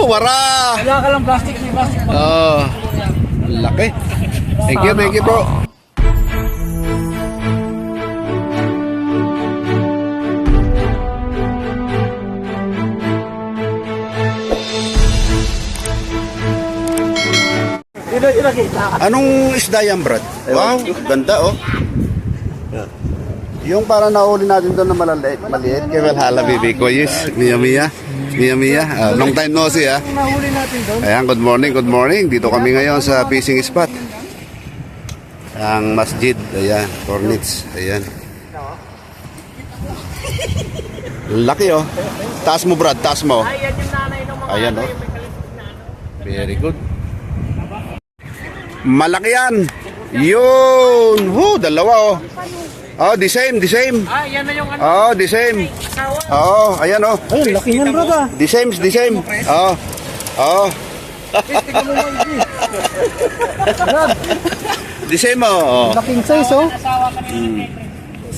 Wara! Wala ka lang plastic, may plastic pa. Laki. Thank you bro. Anong isda yan, Brad? Wow, ganda oh. Yung para nahuli natin doon na maliit. Kaya Valhalla baby ko, yes. Mia. Long time no see ah. Nahuli natin doon. Ayan, good morning. Dito kami ngayon sa fishing spot. Ang masjid, ayan, Cornets, ayan. Laki oh. Taas mo Brad, taas mo. Ayan yung nanay ng mga Ayan oh. Very good. Malaki yan. Yun. Dalawa oh. Oh, the same. Ah, yan na yung ano. Oh, the same. Oh, ayan oh. Ay, laki yan bro ba? The same. Oh. The same oh. Laking size oh.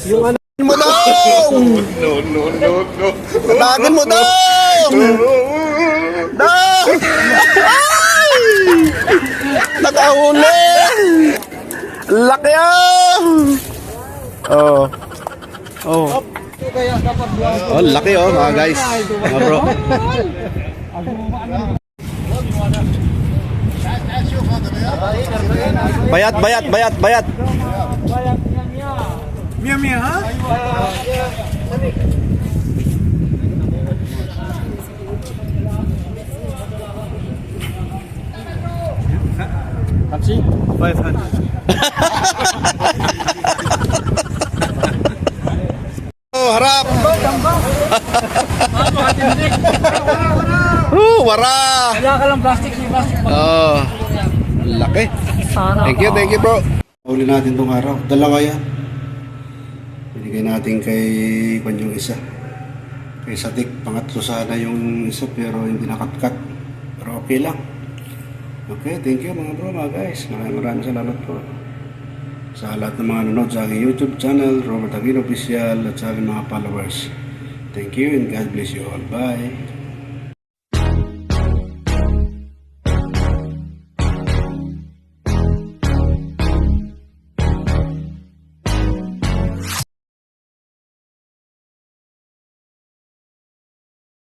Yung ano mo dong! No. Tagan mo dong! Dong! Ay! Nakahuli! Laki oh! Oh, laki oh mga guys. Mga bro. Bayat. Mia ha? Kapsi? 500. Harap! Wara! Wala ka lang plastic, may plastic pa. Laki. Thank you bro. Huli natin itong araw. Dalawa yan. Binigay natin kay Kwan yung isa. Kay Satik. Pangatlo sana yung isa pero hindi nakatkat. Pero okay lang. Okay, thank you mga bro, mga guys. Maraming salamat po. Sa lahat ng mga nanonood sa aking YouTube channel, Robert Aquino Official, at sa aking mga followers. Thank you and God bless you all. Bye!